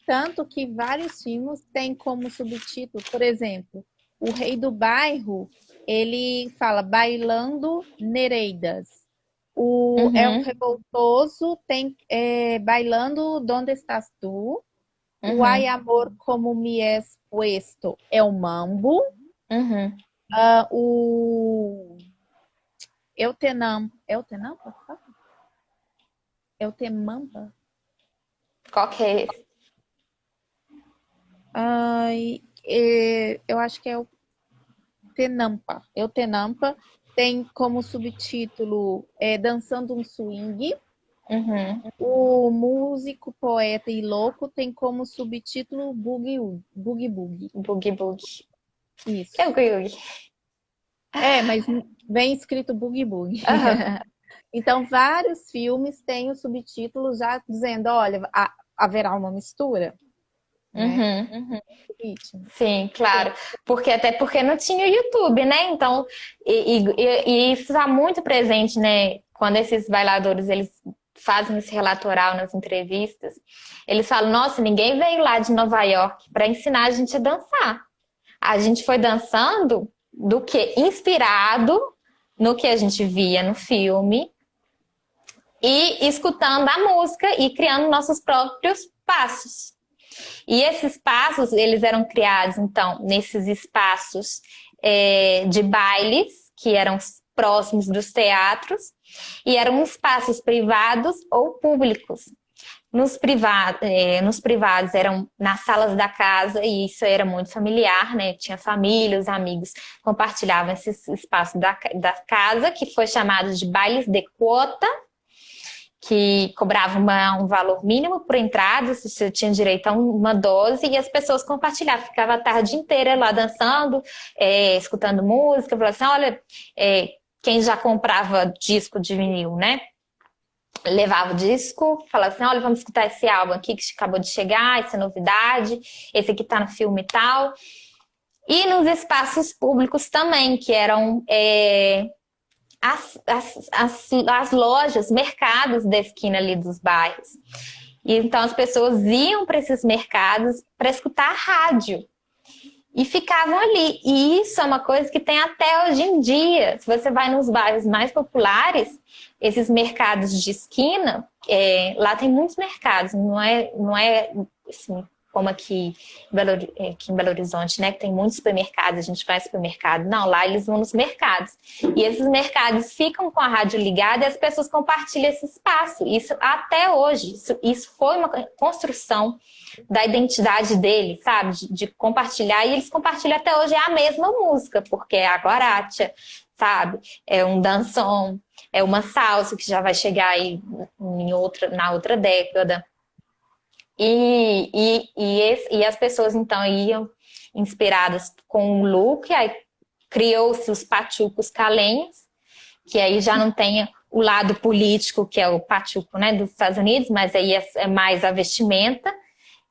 Tanto que vários filmes têm como subtítulo, por exemplo, O Rei do Bairro, ele fala Bailando Nereidas. O El Revoltoso tem Bailando Donde Estás Tu. O Hay Amor Como Me Es Puesto é o Mambo. O Eu Tenam. É o Tenampa? É o Temampa? Qual que é esse? Eu acho que é o Tenampa. É o Tenampa. Tem como subtítulo Dançando um Swing. O Músico, Poeta e Louco tem como subtítulo Boogie Boogie. Boogie Boogie. Isso. É o Boogie Boogie. Mas vem escrito Boogie Boogie. Então, vários filmes têm o subtítulo já dizendo, olha, haverá uma mistura. Né? Sim, claro. Até porque não tinha o YouTube, né? Então, e isso está muito presente, né? Quando esses bailadores, eles fazem esse relatoral nas entrevistas, eles falam, nossa, ninguém veio lá de Nova York para ensinar a gente a dançar. A gente foi dançando inspirado no que a gente via no filme e escutando a música e criando nossos próprios passos. E esses passos, eles eram criados, então, nesses espaços de bailes, que eram próximos dos teatros, e eram espaços privados ou públicos. Nos privados eram nas salas da casa, e isso era muito familiar, né? Tinha família, os amigos compartilhavam esse espaço da casa, que foi chamado de bailes de quota, que cobrava um valor mínimo por entrada, você tinha direito a uma dose, e as pessoas compartilhavam, ficava a tarde inteira lá dançando, escutando música, falava assim, olha, quem já comprava disco de vinil, né? Levava o disco, falava assim, olha, vamos escutar esse álbum aqui que acabou de chegar, essa novidade, esse aqui tá no filme e tal. E nos espaços públicos também, que eram as lojas, mercados da esquina ali dos bairros. E então as pessoas iam para esses mercados para escutar a rádio. E ficavam ali. E isso é uma coisa que tem até hoje em dia. Se você vai nos bairros mais populares, esses mercados de esquina, lá tem muitos mercados. Não é assim, como aqui em Belo Horizonte, né? Que tem muitos supermercados, a gente vai ao supermercado. Não, lá eles vão nos mercados. E esses mercados ficam com a rádio ligada e as pessoas compartilham esse espaço. Isso até hoje. Isso foi uma construção da identidade deles, sabe? De compartilhar. E eles compartilham até hoje a mesma música, porque é a guaracha, sabe? É um dançom, é uma salsa que já vai chegar aí na outra década. E as pessoas, então, iam inspiradas com o look, aí criou-se os pachucos calenhos, que aí já não tem o lado político, que é o pachuco, né, dos Estados Unidos, mas aí é mais a vestimenta,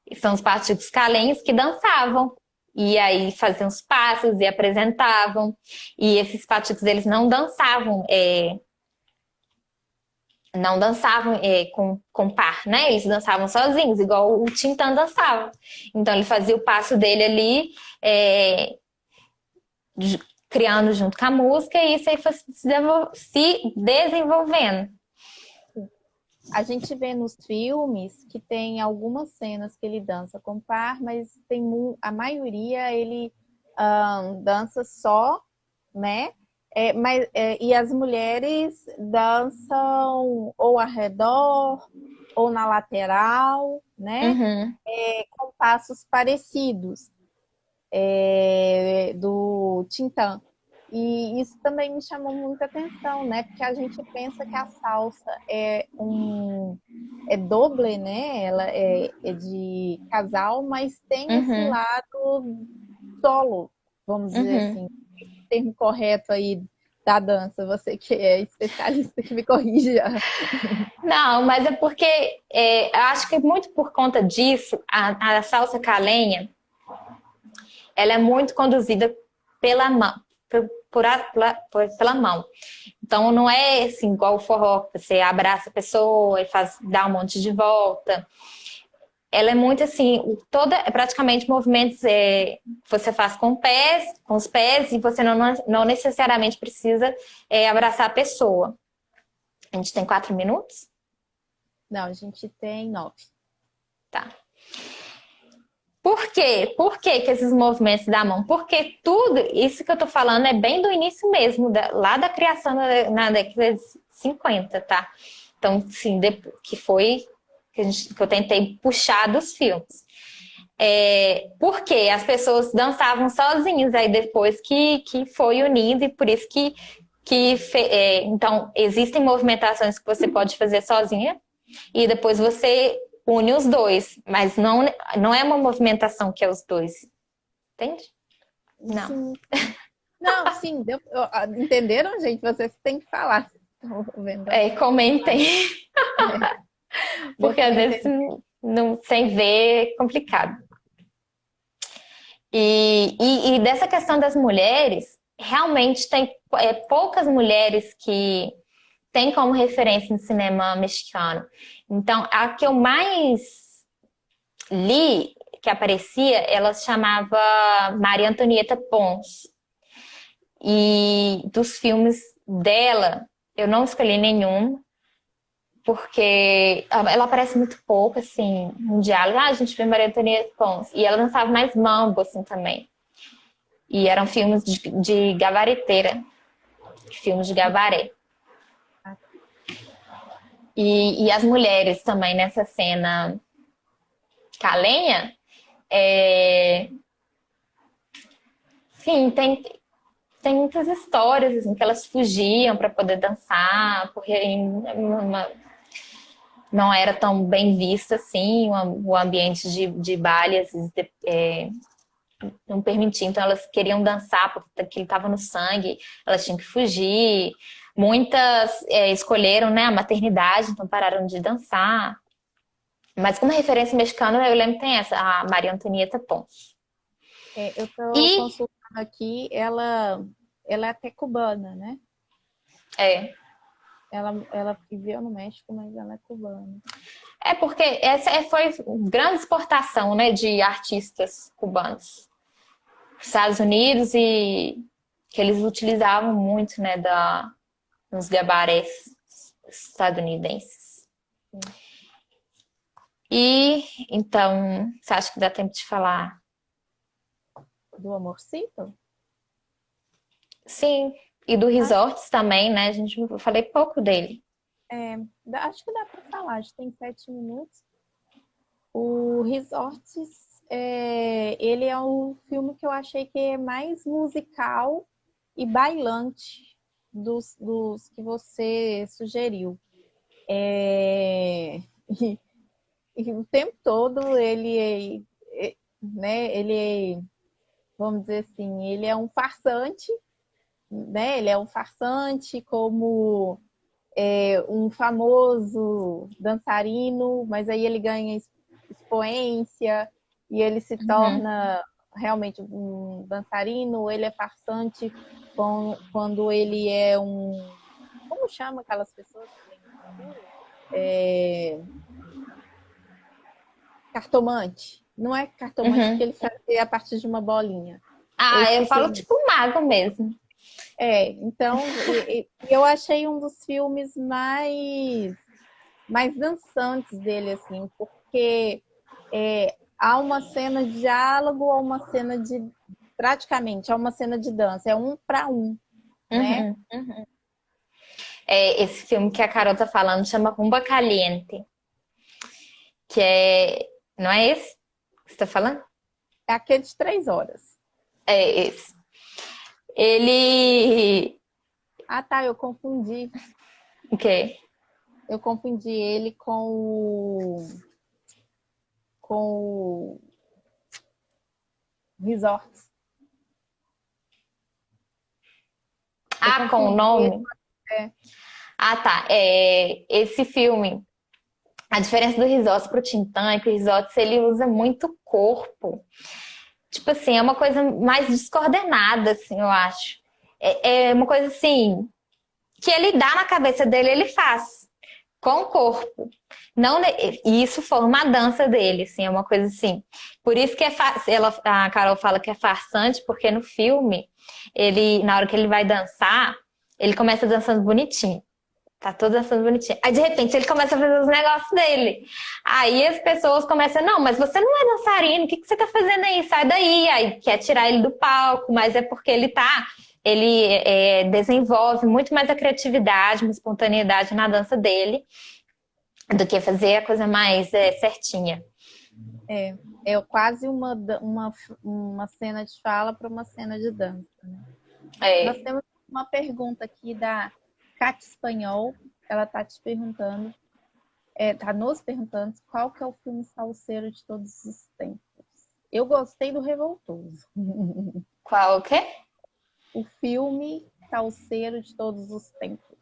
e são os pachucos calenhos que dançavam. E aí faziam os passos e apresentavam. E esses pachucos, eles não dançavam não dançavam com par, né? Eles dançavam sozinhos, igual o Tintã dançava. Então ele fazia o passo dele ali, é, criando junto com a música, e isso aí foi se desenvolvendo. A gente vê nos filmes que tem algumas cenas que ele dança com par, mas tem a maioria ele dança só, né? E as mulheres dançam ou ao redor ou na lateral, né? Uhum, Com passos parecidos do Tintã. E isso também me chamou muita atenção, né? Porque a gente pensa que a salsa é doble, né? Ela é de casal, mas tem esse uhum, lado solo, vamos dizer uhum. assim. O termo correto aí da dança, você que é especialista que me corrija. Não, mas é porque eu acho que muito por conta disso, a salsa calenha, ela é muito conduzida pela mão, pela mão. Então não é assim igual o forró, que você abraça a pessoa e dá um monte de volta. Ela é muito assim, praticamente movimentos que você faz com os pés, e você não necessariamente precisa abraçar a pessoa. A gente tem 4 minutos? Não, a gente tem 9. Tá. Por quê? Por que esses movimentos da mão? Porque tudo isso que eu tô falando é bem do início mesmo, lá da criação na década de 50, tá? Então, sim, que foi que eu tentei puxar dos filmes. Porque as pessoas dançavam sozinhas, aí depois que foi unido, e por isso então, existem movimentações que você pode fazer sozinha, e depois você une os dois, mas não é uma movimentação que é os dois, entende? Não. Sim. Não, sim, entenderam, gente? Vocês têm que falar. Estou vendo. Comentem, Deu porque para às vezes entender. não, sem ver é complicado. E dessa questão das mulheres, realmente tem poucas mulheres que têm como referência no cinema mexicano. Então, a que eu mais li, que aparecia, ela se chamava Maria Antonieta Pons. E dos filmes dela, eu não escolhi nenhum, porque ela aparece muito pouco, assim, no diálogo. A gente vê Maria Antonieta Pons. E ela dançava mais mambo, assim, também. E eram filmes de gabareteira, filmes de gabaré. E as mulheres também nessa cena calenha, sim, tem muitas histórias assim, que elas fugiam para poder dançar, porque não era tão bem vista assim o ambiente de baile, às vezes, não permitia. Então elas queriam dançar porque aquilo estava no sangue, elas tinham que fugir. Muitas escolheram, né, a maternidade, então pararam de dançar. Mas como referência mexicana, eu lembro que tem essa, a Maria Antonieta Pons. Eu estou E consultando aqui, ela é até cubana, né? é, Ela viveu no México, mas ela é cubana. porque essa foi grande exportação, né, de artistas cubanos. Estados Unidos, e que eles utilizavam muito, né, nos gabarés estadunidenses. Sim. E então, você acha que dá tempo de falar? Do Amorcito? Sim, e do Acho, Resorts também, né? Eu falei pouco dele. acho que dá para falar, acho que tem 7 minutos. O Resorts, ele é um filme que eu achei que é mais musical e bailante dos que você sugeriu. É, e, e o tempo todo né, vamos dizer assim, ele é um farsante, né? Ele é um farsante como um famoso dançarino, mas aí ele ganha expoência e ele se Uhum. torna realmente um dançarino. Ele é farsante quando ele é um. Como chama aquelas pessoas? É, cartomante. Não é cartomante porque Uhum. ele fazia a partir de uma bolinha. Eu Ah, eu esqueci o falo nome. tipo mago mesmo. Então, eu achei um dos filmes mais dançantes dele, assim, porque há uma cena de diálogo, há uma cena de, praticamente, há uma cena de dança, é um para um, né? Uhum, uhum. É, esse filme que a Carol tá falando chama Rumba Caliente, que é. Não é esse que você tá falando? É aquele de 3 horas. É esse. Ele. Ah, tá, eu confundi. O quê? Eu confundi ele com o Resort. Eu Ah, com o confundi ele. nome? Ah, tá. É, esse filme. A diferença do Risotos pro Tintã é que o Risotos ele usa muito corpo. Tipo assim, é uma coisa mais descoordenada, assim, eu acho. É uma coisa assim, que ele dá na cabeça dele, ele faz com o corpo. Não, e isso forma a dança dele, assim, é uma coisa assim. Por isso que a Carol fala que é farsante, porque no filme, ele, na hora que ele vai dançar, ele começa dançando bonitinho. Tá todo dançando bonitinho. Aí, de repente, ele começa a fazer os negócios dele. Aí as pessoas começam, não, mas você não é dançarino, o que que você tá fazendo aí? Sai daí. Aí quer tirar ele do palco, mas é porque ele desenvolve muito mais a criatividade, uma espontaneidade na dança dele, do que fazer a coisa mais certinha. É quase uma cena de fala para uma cena de dança, né? Nós É, temos uma pergunta aqui da Cat Espanhol. Ela está te perguntando, está nos perguntando qual que é o filme salseiro de todos os tempos. Eu gostei do Revoltoso. qual o quê? O filme salseiro de todos os tempos.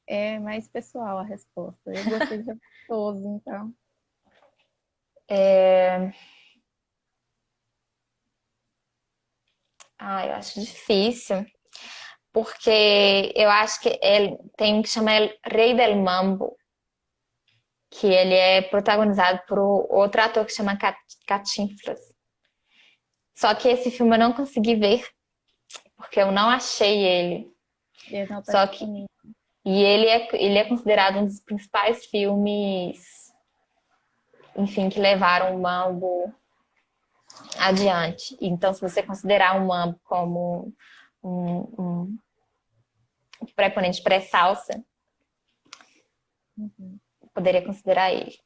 É mais pessoal a resposta. Eu gostei de Revoltoso, então. É... Ah, eu acho difícil, porque eu acho que tem um que chama Rei del Mambo, que ele é protagonizado por outro ator que chama Cantinflas. Só que esse filme eu não consegui ver, porque eu não achei ele. Ele não está Só que disponível. e ele é considerado um dos principais filmes, enfim, que levaram o mambo adiante. Então, se você considerar o mambo como um preponente pré-salsa, Uhum. poderia considerar ele.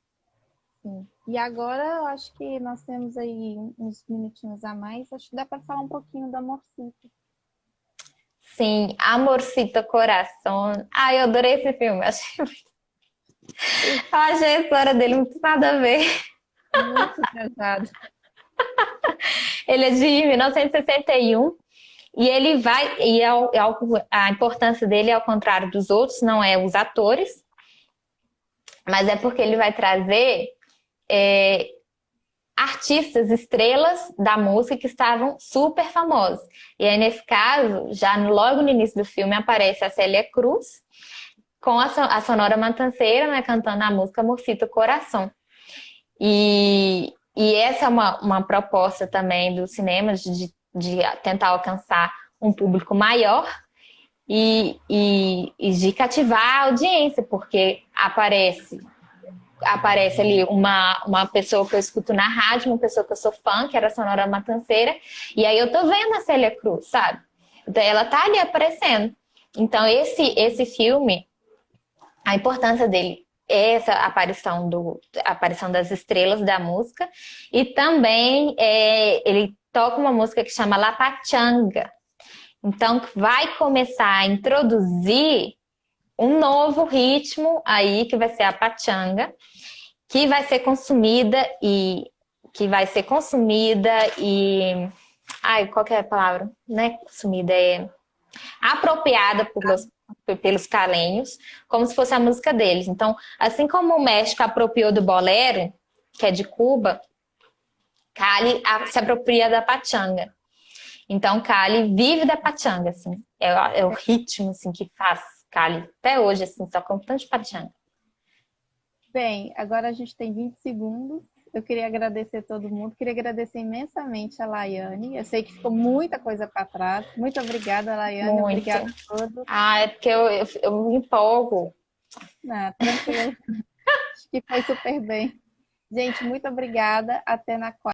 Sim. E agora eu acho que nós temos aí uns minutinhos a mais. Acho que dá para falar um pouquinho da Morcita. Sim, Amorcito Coração. Ah, eu adorei esse filme. Eu achei a história dele muito nada a ver. Muito pesado. Ele é de 1961 e ele vai. A importância dele, ao contrário dos outros, não é os atores, mas é porque ele vai trazer é, artistas, estrelas da música que estavam super famosos. E aí, nesse caso, logo no início do filme, aparece a Célia Cruz com a Sonora Matancera, né, cantando a música Morcito Coração. E essa é uma proposta também do cinema de tentar alcançar um público maior e de cativar a audiência, porque aparece ali uma pessoa que eu escuto na rádio, uma pessoa que eu sou fã, que era a Sonora Matancera, e aí eu tô vendo a Célia Cruz, sabe? Então ela tá ali aparecendo. Então esse filme, a importância dele é essa a aparição das estrelas da música e também ele toca uma música que chama La Pachanga. Então vai começar a introduzir um novo ritmo aí que vai ser a pachanga, que vai ser consumida e ai, qual que é a palavra? Não é consumida, é apropriada pelos calenhos, como se fosse a música deles. Então, assim como o México apropriou do bolero, que é de Cuba, Cali se apropria da pachanga. Então, Cali vive da pachanga, assim. É o ritmo, assim, que faz Cali. Até hoje, assim, só como tanto de pachanga. Bem, agora a gente tem 20 segundos. Eu queria agradecer todo mundo, queria agradecer imensamente a Laiane. Eu sei que ficou muita coisa para trás. Muito obrigada, Laiane. Muito. Obrigada a todos. Ah, é porque eu me empolgo. Ah, tranquilo. Acho que foi super bem. Gente, muito obrigada. Até na quarta.